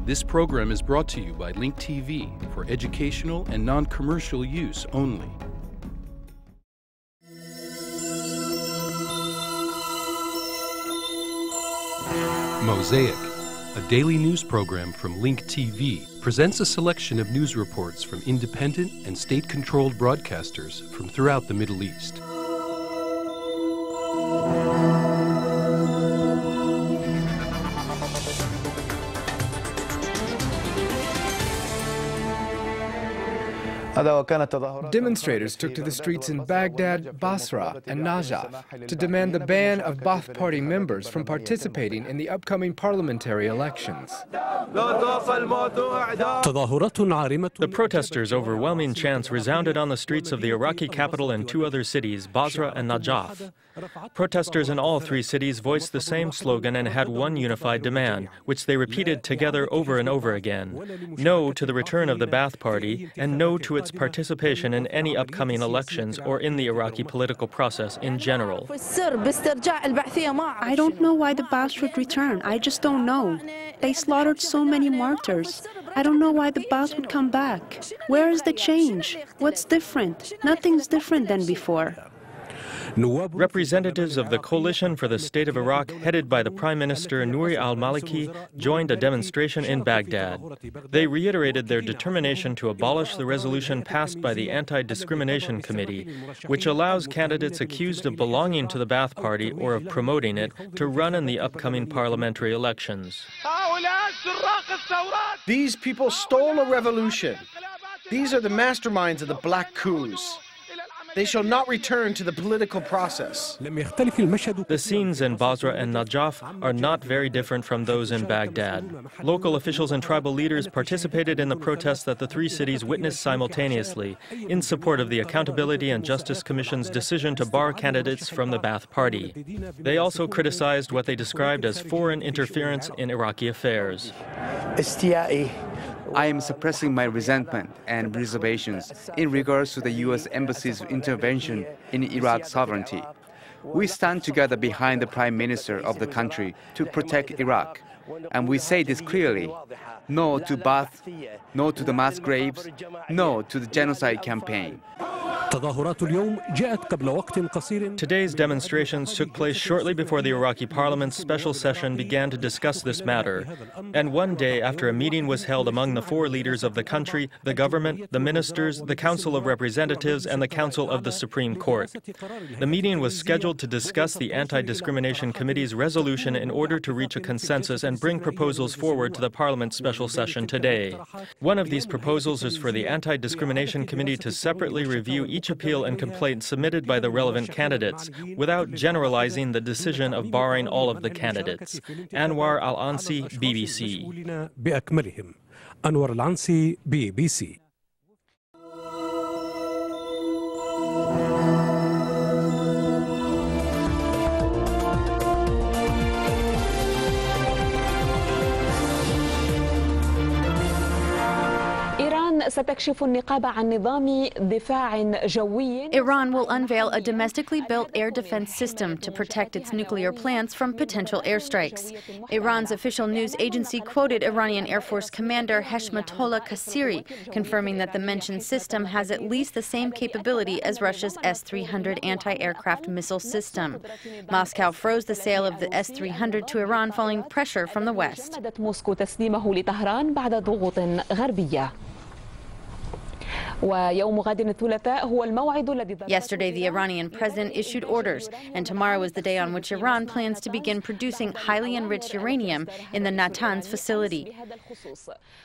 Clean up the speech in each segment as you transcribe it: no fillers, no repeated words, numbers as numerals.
This program is brought to you by Link TV for educational and non-commercial use only. Mosaic, a daily news program from Link TV, presents a selection of news reports from independent and state-controlled broadcasters from throughout the Middle East. Demonstrators took to the streets in Baghdad, Basra, and Najaf to demand the ban of Ba'ath Party members from participating in the upcoming parliamentary elections. The protesters' overwhelming chants resounded on the streets of the Iraqi capital and two other cities, Basra and Najaf. Protesters in all three cities voiced the same slogan and had one unified demand, which they repeated together over and over again: no to the return of the Ba'ath Party, and no to its participation in any upcoming elections or in the Iraqi political process in general. I don't know why the Ba'ath should return. I just don't know. They slaughtered so many martyrs. I don't know why the Ba'ath would come back. Where is the change? What's different? Nothing's different than before. Representatives of the Coalition for the State of Iraq, headed by the Prime Minister Nouri al-Maliki, joined a demonstration in Baghdad. They reiterated their determination to abolish the resolution passed by the Anti-Discrimination Committee, which allows candidates accused of belonging to the Ba'ath Party or of promoting it to run in the upcoming parliamentary elections. These people stole a revolution. These are the masterminds of the black coups. They shall not return to the political process. The scenes in Basra and Najaf are not very different from those in Baghdad. Local officials and tribal leaders participated in the protests that the three cities witnessed simultaneously in support of the Accountability and Justice Commission's decision to bar candidates from the Ba'ath Party. They also criticized what they described as foreign interference in Iraqi affairs. I am suppressing my resentment and reservations in regards to the U.S. Embassy's intervention in Iraq's sovereignty. We stand together behind the Prime Minister of the country to protect Iraq. And we say this clearly: no to Ba'ath, no to the mass graves, no to the genocide campaign. Today's demonstrations took place shortly before the Iraqi Parliament's special session began to discuss this matter, and one day after a meeting was held among the four leaders of the country, the government, the ministers, the Council of Representatives, and the Council of the Supreme Court. The meeting was scheduled to discuss the Anti-Discrimination Committee's resolution in order to reach a consensus and bring proposals forward to the Parliament's special session today. One of these proposals is for the Anti-Discrimination Committee to separately review each appeal and complaint submitted by the relevant candidates, without generalizing the decision of barring all of the candidates. Anwar Al-Ansi, BBC. Iran will unveil a domestically built air defense system to protect its nuclear plants from potential airstrikes. Iran's official news agency quoted Iranian Air Force Commander Heshmatollah Qasiri, confirming that the mentioned system has at least the same capability as Russia's S-300 anti-aircraft missile system. Moscow froze the sale of the S-300 to Iran following pressure from the West. Yesterday, the Iranian president issued orders, and tomorrow is the day on which Iran plans to begin producing highly enriched uranium in the Natanz facility.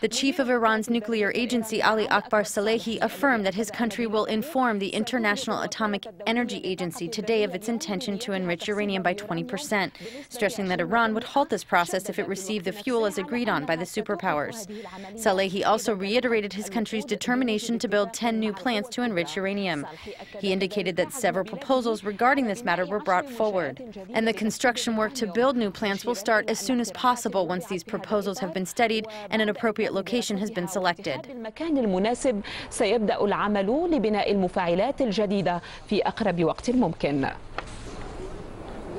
The chief of Iran's nuclear agency, Ali Akbar Salehi, affirmed that his country will inform the International Atomic Energy Agency today of its intention to enrich uranium by 20%, stressing that Iran would halt this process if it received the fuel as agreed on by the superpowers. Salehi also reiterated his country's determination to build 10 new plants to enrich uranium. He indicated that several proposals regarding this matter were brought forward, and the construction work to build new plants will start as soon as possible once these proposals have been studied and an appropriate location has been selected.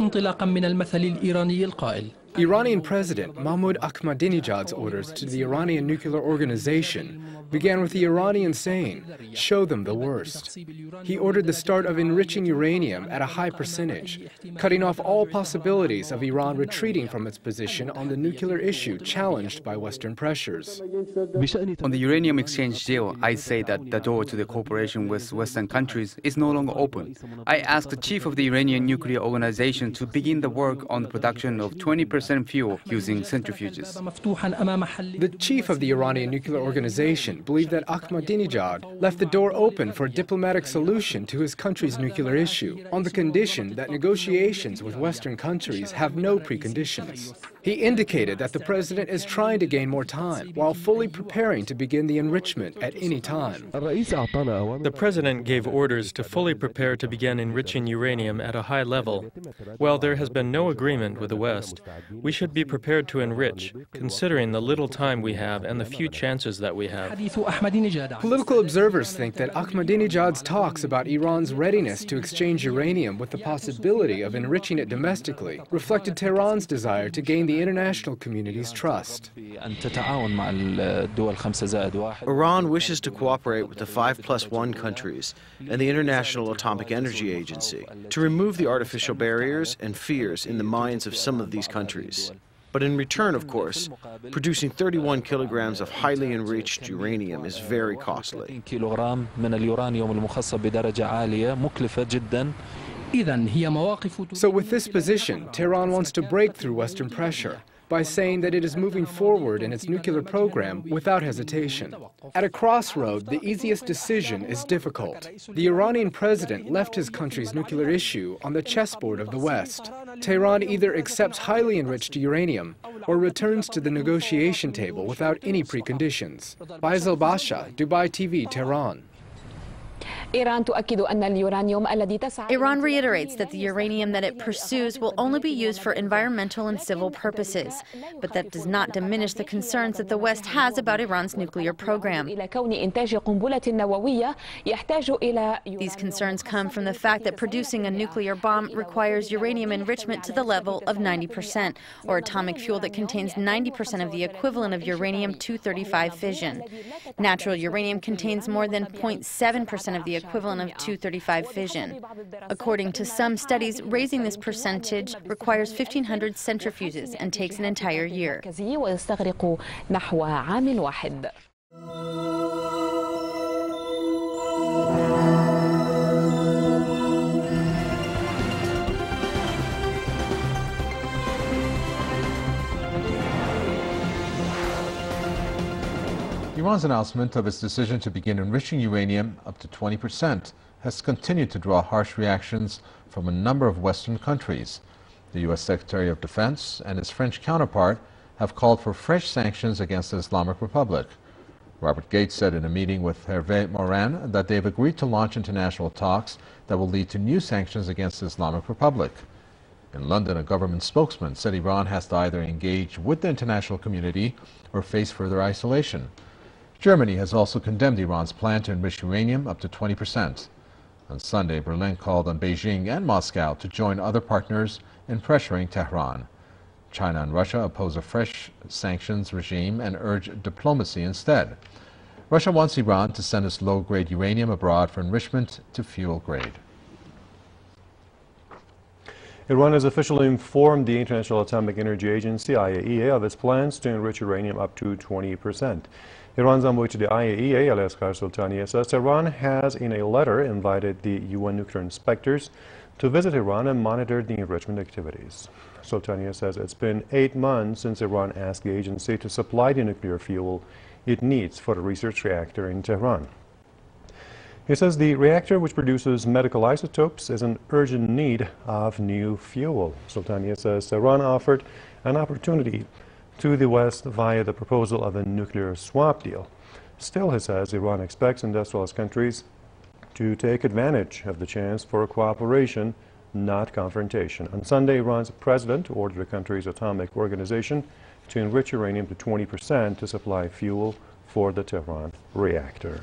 انطلاقا من المثل الإيراني القائل Iranian President Mahmoud Ahmadinejad's orders to the Iranian nuclear organization began with the Iranian saying, "Show them the worst." He ordered the start of enriching uranium at a high percentage, cutting off all possibilities of Iran retreating from its position on the nuclear issue challenged by Western pressures. On the uranium exchange deal, I say that the door to the cooperation with Western countries is no longer open. I asked the chief of the Iranian nuclear organization to begin the work on the production of 20% fuel using centrifuges. The chief of the Iranian nuclear organization believed that Ahmadinejad left the door open for a diplomatic solution to his country's nuclear issue, on the condition that negotiations with Western countries have no preconditions. He indicated that the president is trying to gain more time, while fully preparing to begin the enrichment at any time. The president gave orders to fully prepare to begin enriching uranium at a high level. While there has been no agreement with the West, we should be prepared to enrich, considering the little time we have and the few chances that we have. Political observers think that Ahmadinejad's talks about Iran's readiness to exchange uranium with the possibility of enriching it domestically reflected Tehran's desire to gain the international community's trust. Iran wishes to cooperate with the 5+1 countries and the International Atomic Energy Agency to remove the artificial barriers and fears in the minds of some of these countries. But in return, of course, producing 31 kilograms of highly enriched uranium is very costly. So with this position, Tehran wants to break through Western pressure by saying that it is moving forward in its nuclear program without hesitation. At a crossroad, the easiest decision is difficult. The Iranian president left his country's nuclear issue on the chessboard of the West. Tehran either accepts highly enriched uranium or returns to the negotiation table without any preconditions. Faisal Basha, Dubai TV, Tehran. Iran reiterates that the uranium that it pursues will only be used for environmental and civil purposes, but that does not diminish the concerns that the West has about Iran's nuclear program. These concerns come from the fact that producing a nuclear bomb requires uranium enrichment to the level of 90%, or atomic fuel that contains 90% of the equivalent of uranium-235 fission. Natural uranium contains more than 0.7% of the equivalent of 235 fission. According to some studies, raising this percentage requires 1,500 centrifuges and takes an entire year. Iran's announcement of its decision to begin enriching uranium up to 20% has continued to draw harsh reactions from a number of Western countries. The U.S. Secretary of Defense and his French counterpart have called for fresh sanctions against the Islamic Republic. Robert Gates said in a meeting with Hervé Morin that they've agreed to launch international talks that will lead to new sanctions against the Islamic Republic. In London, a government spokesman said Iran has to either engage with the international community or face further isolation. Germany has also condemned Iran's plan to enrich uranium up to 20%. On Sunday, Berlin called on Beijing and Moscow to join other partners in pressuring Tehran. China and Russia oppose a fresh sanctions regime and urge diplomacy instead. Russia wants Iran to send its low-grade uranium abroad for enrichment to fuel grade. Iran has officially informed the International Atomic Energy Agency, IAEA, of its plans to enrich uranium up to 20%. Iran's envoy to the IAEA, Alaskar Sultaniya, says Tehran has, in a letter, invited the UN nuclear inspectors to visit Iran and monitor the enrichment activities. Sultaniya says it's been 8 months since Iran asked the agency to supply the nuclear fuel it needs for the research reactor in Tehran. He says the reactor, which produces medical isotopes, is in urgent need of new fuel. Sultaniya says Tehran offered an opportunity to the West via the proposal of a nuclear swap deal. Still, he says, Iran expects industrialized countries to take advantage of the chance for cooperation, not confrontation. On Sunday, Iran's president ordered the country's atomic organization to enrich uranium to 20% to supply fuel for the Tehran reactor.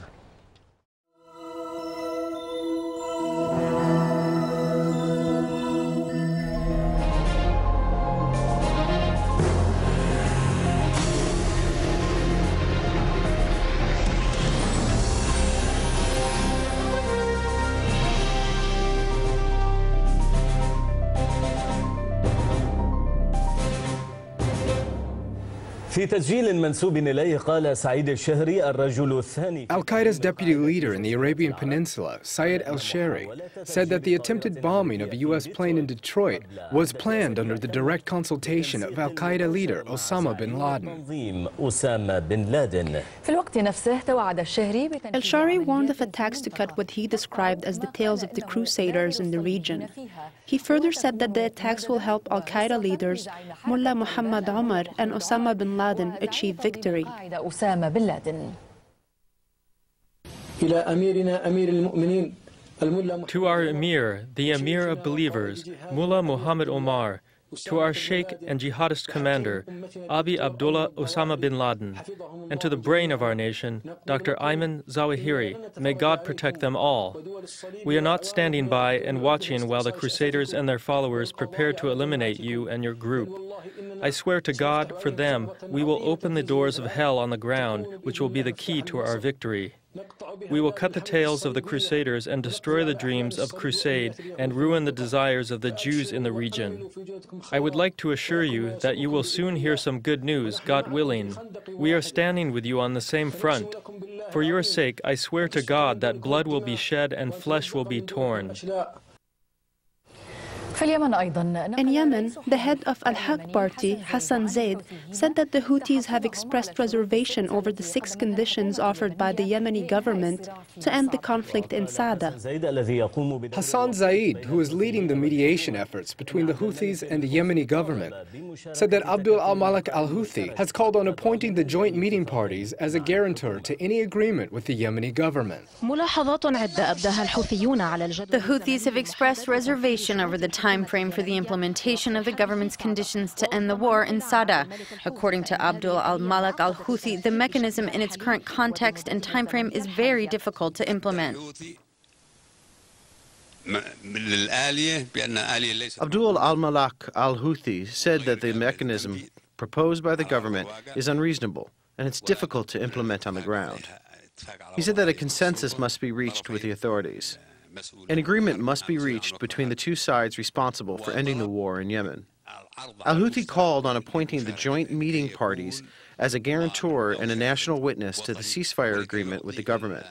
Al-Qaeda's deputy leader in the Arabian Peninsula, Sayed al-Shari, said that the attempted bombing of a U.S. plane in Detroit was planned under the direct consultation of al-Qaeda leader Osama bin Laden. al-Shari warned of attacks to cut what he described as the tails of the crusaders in the region. He further said that the attacks will help al-Qaeda leaders Mullah Muhammad Omar and Osama bin Laden achieve victory. To our Emir, the Emir of believers, Mullah Muhammad Omar, to our Sheikh and jihadist commander, Abi Abdullah Osama bin Laden, and to the brain of our nation, Dr. Ayman Zawahiri, may God protect them all. We are not standing by and watching while the Crusaders and their followers prepare to eliminate you and your group. I swear to God, for them, we will open the doors of hell on the ground, which will be the key to our victory. We will cut the tails of the Crusaders and destroy the dreams of crusade and ruin the desires of the Jews in the region. I would like to assure you that you will soon hear some good news, God willing. We are standing with you on the same front. For your sake, I swear to God that blood will be shed and flesh will be torn. In Yemen, the head of Al-Haq party, Hassan Zaid, said that the Houthis have expressed reservation over the 6 conditions offered by the Yemeni government to end the conflict in Sada. Hassan Zaid, who is leading the mediation efforts between the Houthis and the Yemeni government, said that Abdul al-Malik al-Houthi has called on appointing the joint meeting parties as a guarantor to any agreement with the Yemeni government. The Houthis have expressed reservation over the time frame for the implementation of the government's conditions to end the war in Sada. According to Abdul al-Malik al-Houthi, the mechanism in its current context and time frame is very difficult to implement. Abdul al-Malik al-Houthi said that the mechanism proposed by the government is unreasonable and it's difficult to implement on the ground. He said that a consensus must be reached with the authorities. An agreement must be reached between the 2 sides responsible for ending the war in Yemen. Al-Houthi called on appointing the joint meeting parties as a guarantor and a national witness to the ceasefire agreement with the government.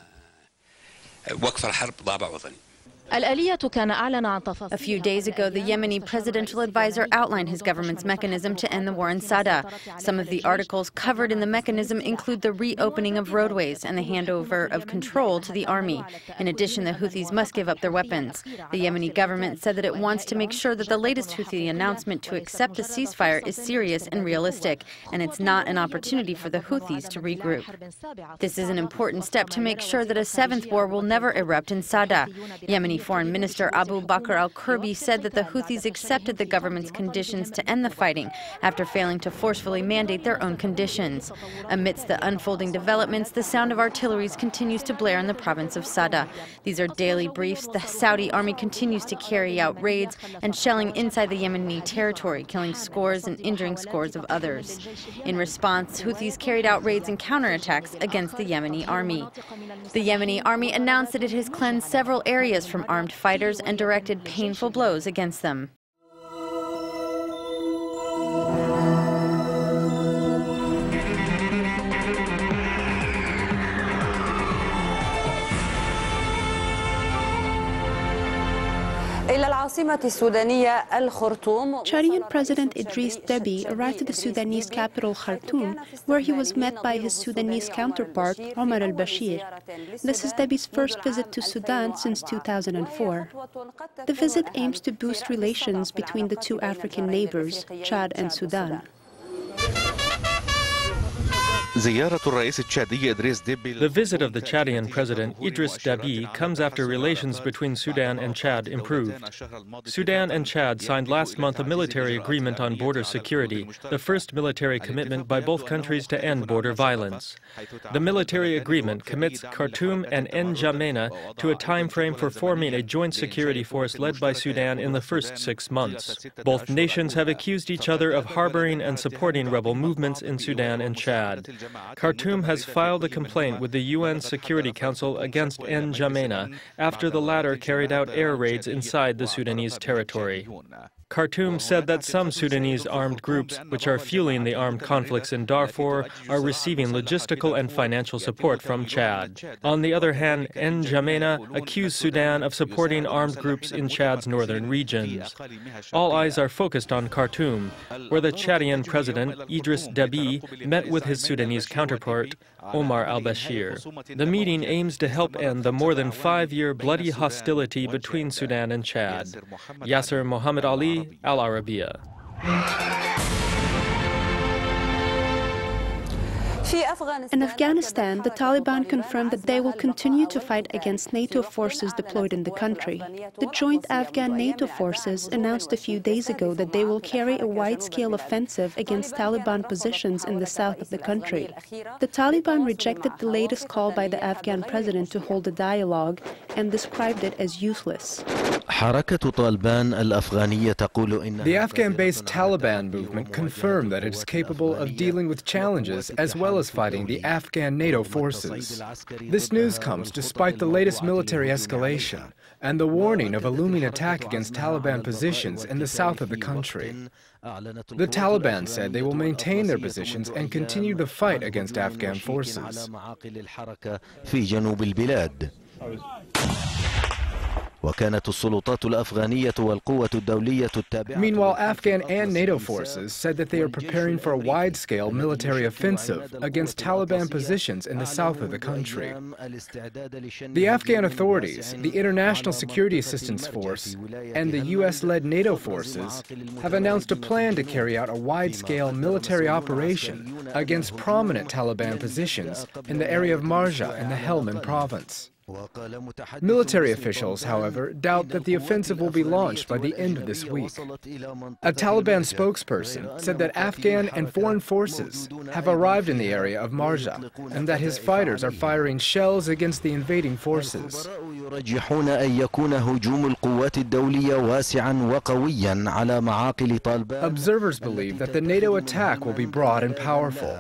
A few days ago, the Yemeni presidential advisor outlined his government's mechanism to end the war in Sada. Some of the articles covered in the mechanism include the reopening of roadways and the handover of control to the army. In addition, the Houthis must give up their weapons. The Yemeni government said that it wants to make sure that the latest Houthi announcement to accept a ceasefire is serious and realistic, and it's not an opportunity for the Houthis to regroup. This is an important step to make sure that a 7th war will never erupt in Sada. Yemeni Foreign Minister Abu Bakr al-Kurbi said that the Houthis accepted the government's conditions to end the fighting after failing to forcefully mandate their own conditions. Amidst the unfolding developments, the sound of artillery continues to blare in the province of Sada. These are daily briefs. The Saudi army continues to carry out raids and shelling inside the Yemeni territory, killing scores and injuring scores of others. In response, Houthis carried out raids and counterattacks against the Yemeni army. The Yemeni army announced that it has cleansed several areas from armed fighters and directed painful blows against them. Chadian President Idris Deby arrived at the Sudanese capital Khartoum, where he was met by his Sudanese counterpart, Omar al-Bashir. This is Deby's first visit to Sudan since 2004. The visit aims to boost relations between the 2 African neighbors, Chad and Sudan. The visit of the Chadian President Idris Deby comes after relations between Sudan and Chad improved. Sudan and Chad signed last month a military agreement on border security, the first military commitment by both countries to end border violence. The military agreement commits Khartoum and N'Djamena to a time frame for forming a joint security force led by Sudan in the first 6 months. Both nations have accused each other of harboring and supporting rebel movements in Sudan and Chad. Khartoum has filed a complaint with the UN Security Council against N'Djamena after the latter carried out air raids inside the Sudanese territory. Khartoum said that some Sudanese armed groups, which are fueling the armed conflicts in Darfur, are receiving logistical and financial support from Chad. On the other hand, N'Djamena accused Sudan of supporting armed groups in Chad's northern regions. All eyes are focused on Khartoum, where the Chadian president, Idriss Déby, met with his Sudanese counterpart, Omar al-Bashir. The meeting aims to help end the more than 5-year bloody hostility between Sudan and Chad. Yasser Mohammed Ali, Al Arabiya. In Afghanistan, the Taliban confirmed that they will continue to fight against NATO forces deployed in the country. The joint Afghan-NATO forces announced a few days ago that they will carry a wide-scale offensive against Taliban positions in the south of the country. The Taliban rejected the latest call by the Afghan president to hold a dialogue and described it as useless. The Afghan-based Taliban movement confirmed that it is capable of dealing with challenges as well as fighting the Afghan NATO forces. This news comes despite the latest military escalation and the warning of a looming attack against Taliban positions in the south of the country. The Taliban said they will maintain their positions and continue the fight against Afghan forces. Meanwhile, Afghan and NATO forces said that they are preparing for a wide-scale military offensive against Taliban positions in the south of the country. The Afghan authorities, the International Security Assistance Force, and the U.S.-led NATO forces have announced a plan to carry out a wide-scale military operation against prominent Taliban positions in the area of Marja in the Helmand province. Military officials, however, doubt that the offensive will be launched by the end of this week. A Taliban spokesperson said that Afghan and foreign forces have arrived in the area of Marja and that his fighters are firing shells against the invading forces. Observers believe that the NATO attack will be broad and powerful.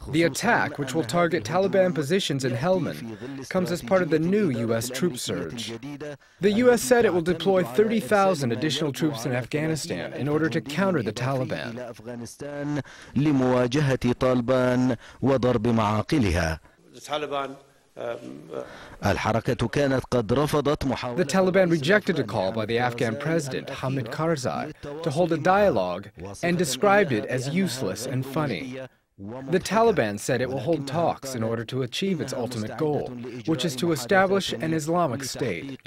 The attack, which will target Taliban positions in Helmand, comes as part of the new U.S. troop surge. The U.S. said it will deploy 30,000 additional troops in Afghanistan in order to counter the Taliban. The Taliban rejected a call by the Afghan president, Hamid Karzai, to hold a dialogue and described it as useless and funny. The Taliban said it will hold talks in order to achieve its ultimate goal, which is to establish an Islamic state.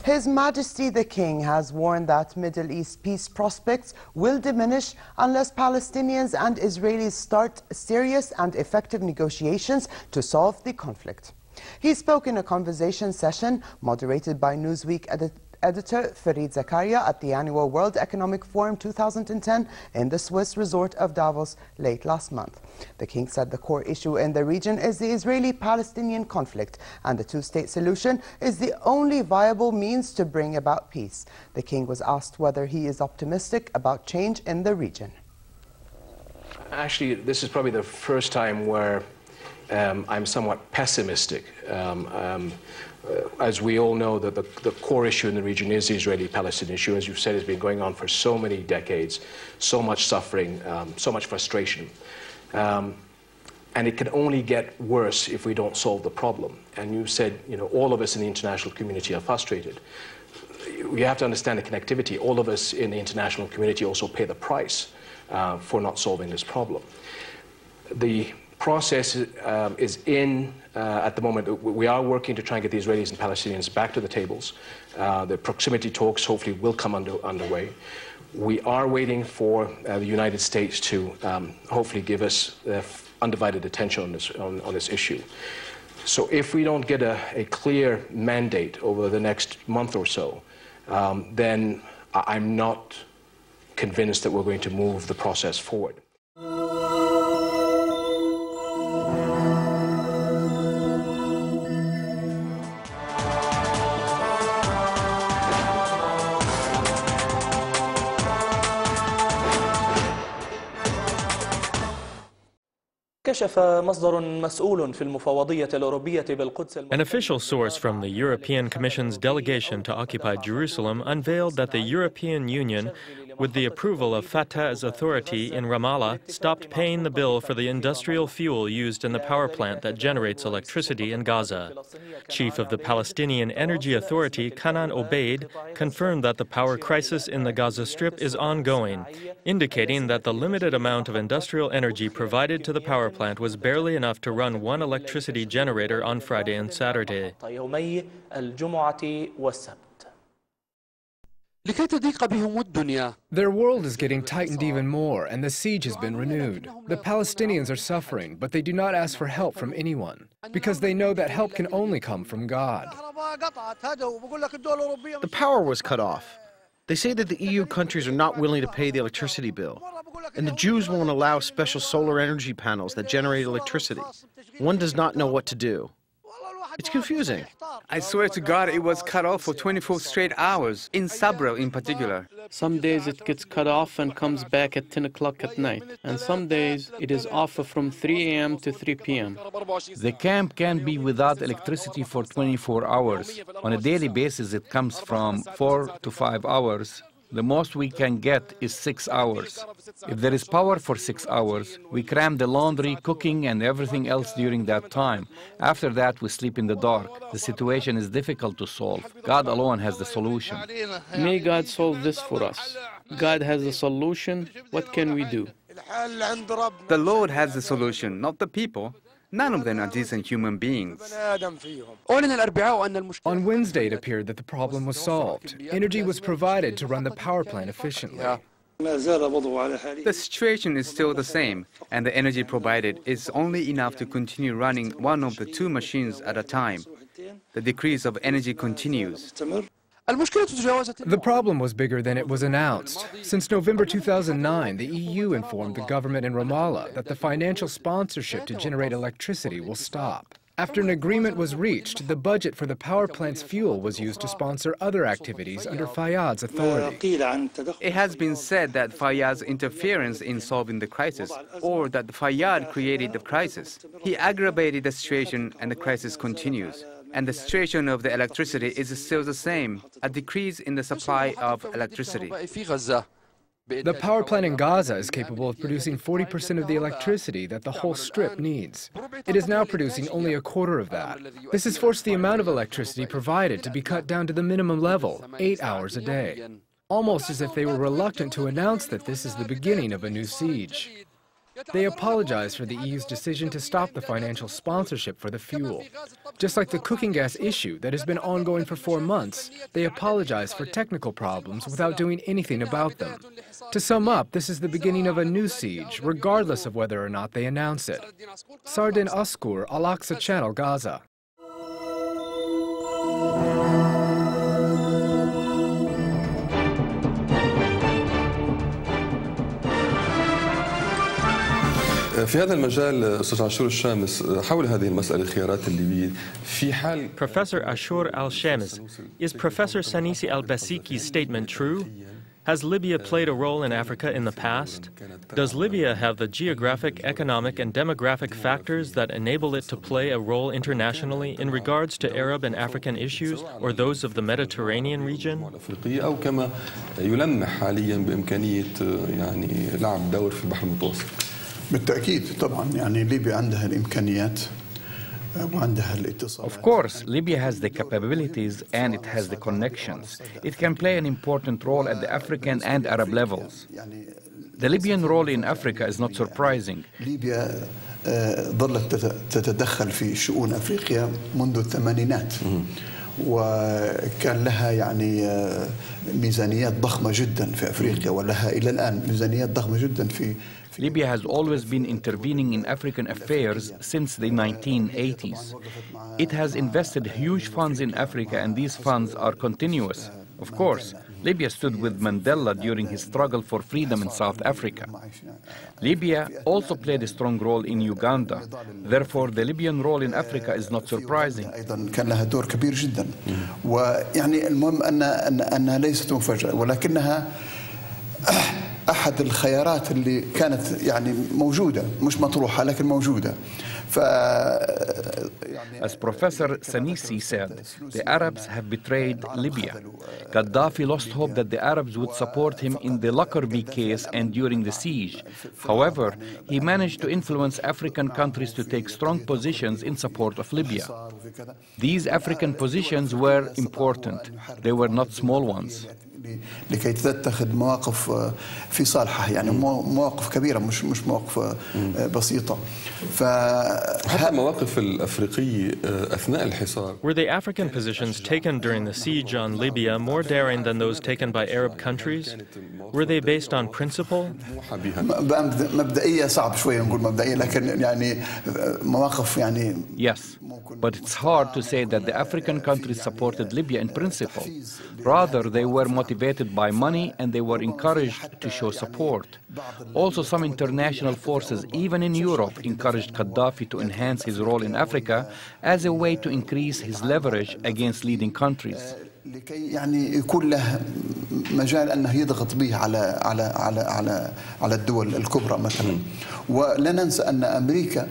His Majesty the King has warned that Middle East peace prospects will diminish unless Palestinians and Israelis start serious and effective negotiations to solve the conflict. He spoke in a conversation session moderated by Newsweek editor Fareed Zakaria at the annual World Economic Forum 2010 in the Swiss resort of Davos late last month. The King said the core issue in the region is the Israeli-Palestinian conflict, and the two-state solution is the only viable means to bring about peace. The King was asked whether he is optimistic about change in the region. Actually, this is probably the first time where I'm somewhat pessimistic. As we all know, the core issue in the region is the Israeli-Palestinian issue. As you've said, it's been going on for so many decades, so much suffering, so much frustration. And it can only get worse if we don't solve the problem. And you said, you know, all of us in the international community are frustrated. We have to understand the connectivity. All of us in the international community also pay the price for not solving this problem. The process is at the moment. We are working to try and get the Israelis and Palestinians back to the tables. The proximity talks hopefully will come underway. We are waiting for the United States to hopefully give us undivided attention on this issue. So if we don't get a clear mandate over the next month or so, then I'm not convinced that we're going to move the process forward. An official source from the European Commission's delegation to occupied Jerusalem unveiled that the European Union, with the approval of Fatah's authority in Ramallah, stopped paying the bill for the industrial fuel used in the power plant that generates electricity in Gaza. Chief of the Palestinian Energy Authority, Kanan Obeid, confirmed that the power crisis in the Gaza Strip is ongoing, indicating that the limited amount of industrial energy provided to the power plant was barely enough to run one electricity generator on Friday and Saturday. Their world is getting tightened even more, and the siege has been renewed. The Palestinians are suffering, but they do not ask for help from anyone, because they know that help can only come from God. The power was cut off. They say that the EU countries are not willing to pay the electricity bill, and the Jews won't allow special solar energy panels that generate electricity. One does not know what to do. It's confusing. I swear to God, it was cut off for 24 straight hours, in Sabra in particular. Some days it gets cut off and comes back at 10 o'clock at night, and some days it is off from 3 a.m. to 3 p.m. The camp can be without electricity for 24 hours. On a daily basis, it comes from 4 to 5 hours. The most we can get is 6 hours. If there is power for 6 hours, we cram the laundry, cooking, and everything else during that time. After that, we sleep in the dark. The situation is difficult to solve. God alone has the solution. May God solve this for us. God has the solution. What can we do? The Lord has the solution, not the people. None of them are decent human beings. On Wednesday, it appeared that the problem was solved. Energy was provided to run the power plant efficiently. The situation is still the same, and the energy provided is only enough to continue running one of the two machines at a time. The decrease of energy continues. The problem was bigger than it was announced. Since November 2009, the EU informed the government in Ramallah that the financial sponsorship to generate electricity will stop. After an agreement was reached, the budget for the power plant's fuel was used to sponsor other activities under Fayyad's authority. It has been said that Fayyad's interference in solving the crisis, or that Fayyad created the crisis. He aggravated the situation and the crisis continues. And the situation of the electricity is still the same, a decrease in the supply of electricity. The power plant in Gaza is capable of producing 40% of the electricity that the whole strip needs. It is now producing only a quarter of that. This has forced the amount of electricity provided to be cut down to the minimum level, 8 hours a day. Almost as if they were reluctant to announce that this is the beginning of a new siege. They apologize for the EU's decision to stop the financial sponsorship for the fuel. Just like the cooking gas issue that has been ongoing for 4 months, they apologize for technical problems without doing anything about them. To sum up, this is the beginning of a new siege, regardless of whether or not they announce it. Sardin Askur, Al-Aqsa Channel, Gaza. في هذا المجال أستاذ عاشور الشامس حول هذه المسألة الخيارات الليبية في حال Professor Ashur al-Shams, is Professor Sanisi al-Basiki's statement true? Has Libya played a role in Africa in the past? Does Libya have the geographic, economic, and demographic factors that enable it to play a role internationally in regards to Arab and African issues or those of the Mediterranean region? أو كما يلمح حاليا بإمكانية يعني لعب دور في البحر المتوسط. بالتأكيد طبعا يعني ليبيا عندها الإمكانيات وعندها الاتصالات. Of course, Libya has the capabilities and it has the connections. It can play an important role at the African and Arab levels. The Libyan role in Africa is not surprising. ليبيا ظلت تتدخل في شؤون أفريقيا منذ الثمانينات. وكان لها يعني ميزانيات ضخمة جدا في أفريقيا ولها إلى الآن ميزانيات ضخمة جدا في Libya has always been intervening in African affairs since the 1980s. It has invested huge funds in Africa and these funds are continuous. Of course, Libya stood with Mandela during his struggle for freedom in South Africa. Libya also played a strong role in Uganda. Therefore, the Libyan role in Africa is not surprising. كان لها دور كبير جدا. ويعني المهم أنها ليست مفاجأة ولكنها أحد الخيارات اللي كانت يعني موجودة مش مطروحة لكن موجودة. As Professor Sanisi said, the Arabs have betrayed Libya. Gaddafi lost hope that the Arabs would support him in the Lockerbie case and during the siege. However, he managed to influence African countries to take strong positions in support of Libya. These African positions were important. They were not small ones. لكي تتخذ مواقف في صالحه يعني مواقف كبيره مش مواقف بسيطه. حتى المواقف الافريقيه اثناء الحصار. Were the African positions taken during the siege on Libya more daring than those taken by Arab countries? Were they based on principle? مبدئيا صعب شويه نقول مبدئيا لكن يعني مواقف يعني. Yes, but it's hard to say that the African countries supported Libya in principle. Rather, they were motivated by money and they were encouraged to show support. Also, some international forces, even in Europe, encouraged Gaddafi to enhance his role in Africa as a way to increase his leverage against leading countries. لكي يعني يكون له مجال انه يضغط به على الدول الكبرى مثلا. ولا ننسى ان امريكا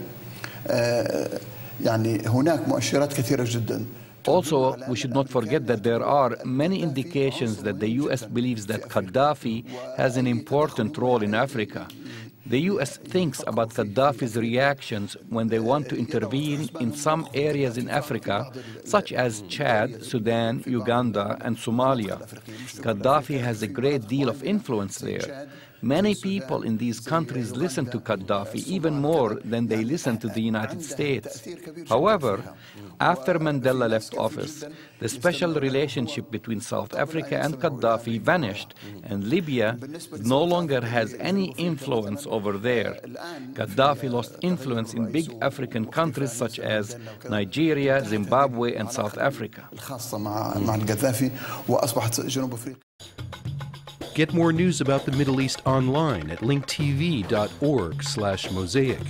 يعني هناك مؤشرات كثيره جدا. Also, we should not forget that there are many indications that the U.S. believes that Gaddafi has an important role in Africa. The U.S. thinks about Gaddafi's reactions when they want to intervene in some areas in Africa, such as Chad, Sudan, Uganda, and Somalia. Gaddafi has a great deal of influence there. Many people in these countries listen to Gaddafi even more than they listen to the United States. However, after Mandela left office, the special relationship between South Africa and Gaddafi vanished, and Libya no longer has any influence over there. Gaddafi lost influence in big African countries such as Nigeria, Zimbabwe, and South Africa. Get more news about the Middle East online at linktv.org/mosaic.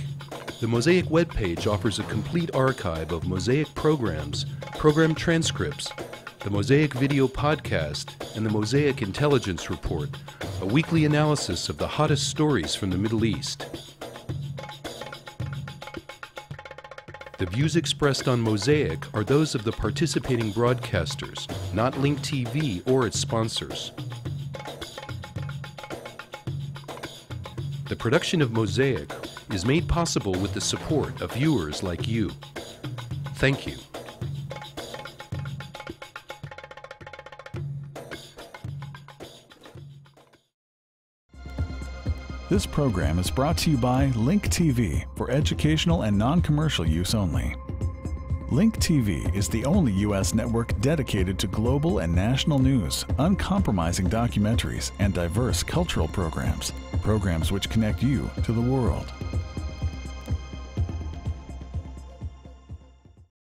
The Mosaic webpage offers a complete archive of Mosaic programs, program transcripts, the Mosaic video podcast, and the Mosaic Intelligence Report, a weekly analysis of the hottest stories from the Middle East. The views expressed on Mosaic are those of the participating broadcasters, not Link TV or its sponsors. The production of Mosaic is made possible with the support of viewers like you. Thank you. This program is brought to you by Link TV for educational and non-commercial use only. Link TV is the only U.S. network dedicated to global and national news, uncompromising documentaries, and diverse cultural programs which connect you to the world.